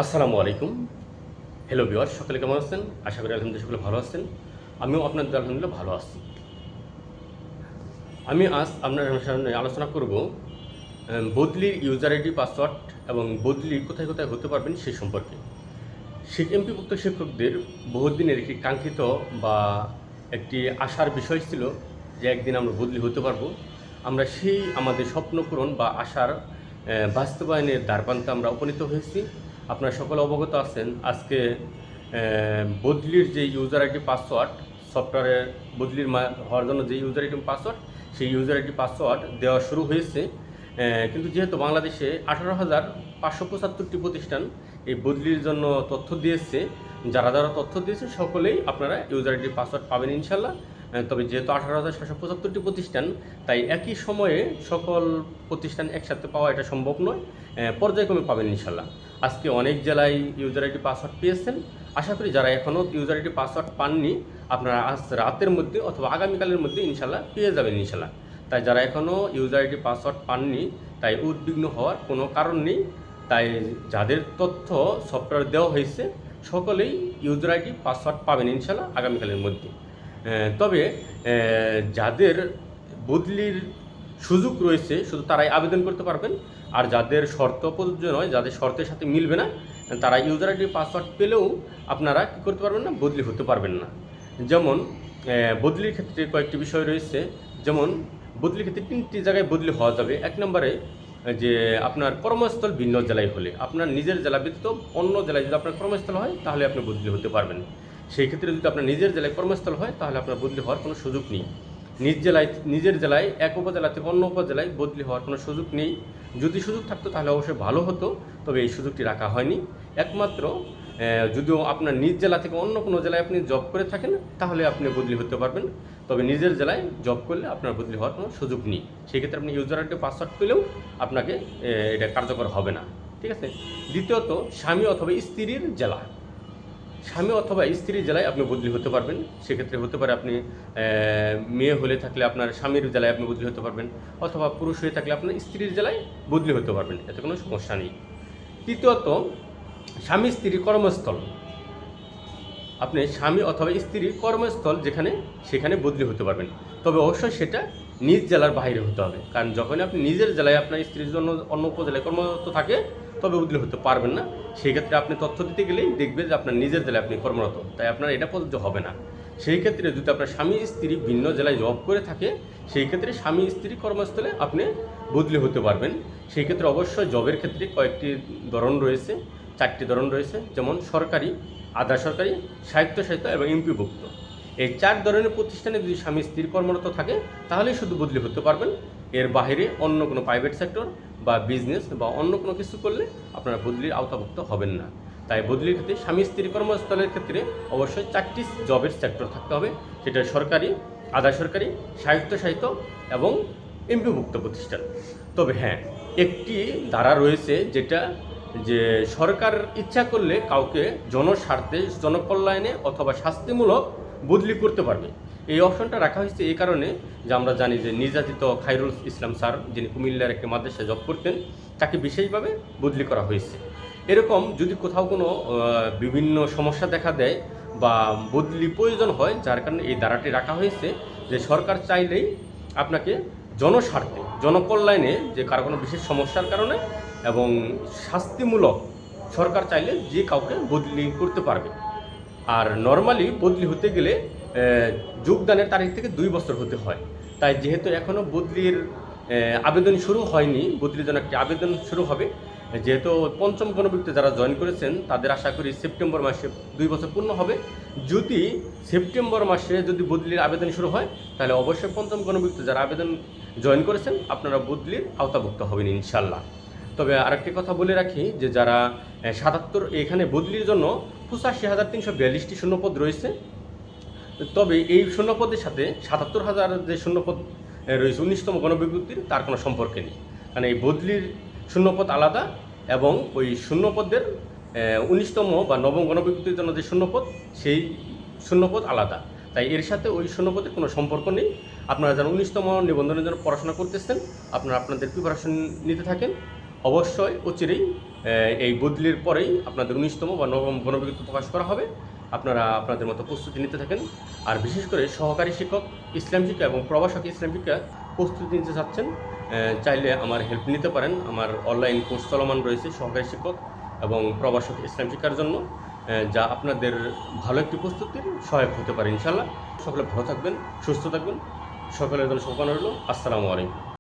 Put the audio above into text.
আসসালামু আলাইকুম। Hello viewers, সকলে কেমন আছেন? আশা করি আলহামদুলিল্লাহ সকলে ভালো আছেন। আমিও আপনাদের আলহামদুলিল্লাহ ভালো আছি। আমি আজ আপনার সামনে আলোচনা করব বদলির ইউজার আইডি পাসওয়ার্ড এবং বদলি কোথায় কোথায় হতে পারবেন সে সম্পর্কে। এমপিভুক্ত শিক্ষকদের বহুদিনের একটি কাঙ্ক্ষিত বা একটি আশার বিষয় ছিল যে একদিন আমরা বদলি হতে পারবো। আমরা সেই আমাদের স্বপ্ন পূরণ বা আশার বাস্তবায়নের দ্বারপ্রান্তে আমরা উপনীত হয়েছি। আপনারা সকলে অবগত আছেন আজকে বদলির যে ইউজার আইডি পাসওয়ার্ড, সফটওয়্যারে বদলির হওয়ার জন্য যে ইউজার আইডি পাসওয়ার্ড, সেই ইউজার আইডি পাসওয়ার্ড দেওয়া শুরু হয়েছে। কিন্তু যেহেতু বাংলাদেশে 18,575টি প্রতিষ্ঠান এই বদলির জন্য তথ্য দিয়েছে, যারা যারা তথ্য দিয়েছে সকলেই আপনারা ইউজার আইডি পাসওয়ার্ড পাবেন ইনশাল্লাহ। তবে যেহেতু 18,775টি প্রতিষ্ঠান, তাই একই সময়ে সকল প্রতিষ্ঠান একসাথে পাওয়া এটা সম্ভব নয়। পর্যায়ক্রমে পাবেন ইনশাল্লাহ। আজকে অনেক জেলায় ইউজার আইডি পাসওয়ার্ড পেয়েছেন। আশা করি যারা এখনও ইউজার আইডি পাসওয়ার্ড পাননি, আপনারা আজ রাতের মধ্যে অথবা আগামীকালের মধ্যে ইনশাল্লাহ পেয়ে যাবেন ইনশাল্লাহ। তাই যারা এখনও ইউজার আইডি পাসওয়ার্ড পাননি, তাই উদ্বিগ্ন হওয়ার কোনো কারণ নেই। তাই যাদের তথ্য সফটওয়্যার দেওয়া হয়েছে সকলেই ইউজার আইডি পাসওয়ার্ড পাবেন ইনশাল্লাহ আগামীকালের মধ্যে। তবে যাদের বদলির সুযোগ রয়েছে শুধু তারাই আবেদন করতে পারবেন। আর যাদের শর্ত প্রযোজ্য নয়, যাদের শর্তের সাথে মিলবে না, তারা ইউজার আইডি পাসওয়ার্ড পেলেও আপনারা কী করতে পারবেন না, বদলি হতে পারবেন না। যেমন বদলির ক্ষেত্রে কয়েকটি বিষয় রয়েছে। যেমন বদলির ক্ষেত্রে 3টি জায়গায় বদলি হওয়া যাবে। এক নম্বরে যে আপনার কর্মস্থল ভিন্ন জেলায় হলে, আপনার নিজের জেলা ব্যতীত অন্য জেলায় যদি আপনার কর্মস্থল হয় তাহলে আপনি বদলি হতে পারবেন। সেই ক্ষেত্রে যদি আপনার নিজের জেলায় কর্মস্থল হয় তাহলে আপনার বদলি হওয়ার কোনো সুযোগ নেই। নিজের জেলায় এক উপজেলা থেকে অন্য উপজেলায় বদলি হওয়ার কোনো সুযোগ নেই। যদি সুযোগ থাকতো তাহলে অবশ্যই ভালো হতো, তবে এই সুযোগটি রাখা হয়নি। একমাত্র যদিও আপনার নিজ জেলা থেকে অন্য কোনো জেলায় আপনি জব করে থাকেন তাহলে আপনি বদলি হতে পারবেন, তবে নিজের জেলায় জব করলে আপনার বদলি হওয়ার কোনো সুযোগ নেই। সেক্ষেত্রে আপনি ইউজার আইডি পাসওয়ার্ড পেলেও আপনাকে এটা কার্যকর হবে না। ঠিক আছে। দ্বিতীয়ত, স্বামী অথবা স্ত্রীর জেলা। স্বামী অথবা স্ত্রীর জেলায় আপনি বদলি হতে পারবেন। সেক্ষেত্রে হতে পারে আপনি মেয়ে হলে থাকলে আপনার স্বামীর জেলায় আপনি বদলি হতে পারবেন, অথবা পুরুষ হয়ে থাকলে আপনার স্ত্রীর জেলায় বদলি হতে পারবেন, এতে কোনো সমস্যা নেই। তৃতীয়ত, স্বামী স্ত্রীর কর্মস্থল। আপনি স্বামী অথবা স্ত্রীর কর্মস্থল যেখানে, সেখানে বদলি হতে পারবেন, তবে অবশ্যই সেটা নিজ জেলার বাইরে হতে হবে। কারণ যখন আপনি নিজের জেলায় আপনার স্ত্রীর জন্য অন্য উপজেলায় কর্মরত থাকে তবে বদলি হতে পারবেন না। সেই ক্ষেত্রে আপনি তথ্য দিতে গেলেই দেখবে যে আপনার নিজের জেলায় আপনি কর্মরত, তাই আপনার এটা প্রযোজ্য হবে না। সেই ক্ষেত্রে যদি আপনার স্বামী স্ত্রী ভিন্ন জেলায় জব করে থাকে, সেই ক্ষেত্রে স্বামী স্ত্রী কর্মস্থলে আপনি বদলি হতে পারবেন। সেই ক্ষেত্রে অবশ্যই জবের ক্ষেত্রে কয়েকটি ধরন রয়েছে, 4টি ধরন রয়েছে। যেমন সরকারি, আধা সরকারি, স্বায়ত্তশাসিত এবং এমপিভুক্ত। এই 4 ধরনের প্রতিষ্ঠানে যদি স্বামী স্ত্রী কর্মরত থাকে তাহলেই শুধু বদলি হতে পারবেন। এর বাইরে অন্য কোনো প্রাইভেট সেক্টর বা বিজনেস বা অন্য কোনো কিছু করলে আপনারা বদলির আওতাভুক্ত হবেন না। তাই বদলির ক্ষেত্রে স্বামী স্ত্রী কর্মস্থলের ক্ষেত্রে অবশ্যই 4টি জবের সেক্টর থাকতে হবে। সেটা সরকারি, আধা সরকারি, স্বায়ত্তশাসিত এবং এমপিভুক্ত প্রতিষ্ঠান। তবে হ্যাঁ, একটি ধারা রয়েছে যেটা, যে সরকার ইচ্ছা করলে কাউকে জনস্বার্থে, জনকল্যাণে অথবা শাস্তিমূলক বদলি করতে পারবে। এই অপশনটা রাখা হয়েছে এই কারণে যে আমরা জানি যে নির্যাতিত খায়রুল ইসলাম স্যার, যিনি কুমিল্লার একটি মাদ্রাসায় জব করতেন, তাকে বিশেষভাবে বদলি করা হয়েছে। এরকম যদি কোথাও কোনো বিভিন্ন সমস্যা দেখা দেয় বা বদলি প্রয়োজন হয়, যার কারণে এই ধারাটি রাখা হয়েছে যে সরকার চাইলেই আপনাকে জনস্বার্থে, জনকল্যাণে, যে কারো কোনো বিশেষ সমস্যার কারণে এবং শাস্তিমূলক, সরকার চাইলে যে কাউকে বদলি করতে পারবে। আর নর্মালি বদলি হতে গেলে যোগদানের তারিখ থেকে 2 বছর হতে হয়। তাই যেহেতু এখনও বদলির আবেদন শুরু হয়নি, বদলির জন্য একটি আবেদন শুরু হবে। যেহেতু 5ম গণবিজ্ঞপ্তি যারা জয়েন করেছেন তাদের আশা করি সেপ্টেম্বর মাসে 2 বছর পূর্ণ হবে। যদি সেপ্টেম্বর মাসে যদি বদলির আবেদন শুরু হয় তাহলে অবশ্যই 5ম গণবিজ্ঞপ্তি যারা আবেদন জয়েন করেছেন আপনারা বদলির আওতাভুক্ত হবেন ইনশাল্লাহ। তবে আরেকটি কথা বলে রাখি যে যারা 77, এখানে বদলির জন্য 85,342টি শূন্যপদ রয়েছে। তবে এই শূন্যপদের সাথে 77,000 যে শূন্যপদ রয়েছে 19তম গণবিজ্ঞপ্তির, তার কোনো সম্পর্ক নেই। কারণ এই বদলির শূন্যপদ আলাদা এবং ওই শূন্যপদের 19তম বা 9ম গণবিজ্ঞপ্তির জন্য যে শূন্যপদ, সেই শূন্যপদ আলাদা। তাই এর সাথে ওই শূন্যপদের কোনো সম্পর্ক নেই। আপনারা যারা 19তম নিবন্ধনের জন্য পড়াশোনা করতেছেন, আপনারা আপনাদের প্রিপারেশন নিতে থাকেন। অবশ্যই অচিরেই এই বদলির পরেই আপনাদের 19তম বা নবম গণবিজ্ঞপ্তি প্রকাশ করা হবে। আপনারা আপনাদের মতো প্রস্তুতি নিতে থাকেন। আর বিশেষ করে সহকারী শিক্ষক ইসলাম শিক্ষা এবং প্রভাষক ইসলাম শিক্ষা প্রস্তুতি নিতে চাচ্ছেন, চাইলে আমার হেল্প নিতে পারেন। আমার অনলাইন কোর্স চলমান রয়েছে সহকারী শিক্ষক এবং প্রভাষক ইসলাম শিক্ষার জন্য, যা আপনাদের ভালো একটি প্রস্তুতির সহায়ক হতে পারে ইনশাল্লাহ। সকলে ভালো থাকবেন, সুস্থ থাকবেন, সকলের জন্য শুভকামনা রইল। আসসালামু আলাইকুম।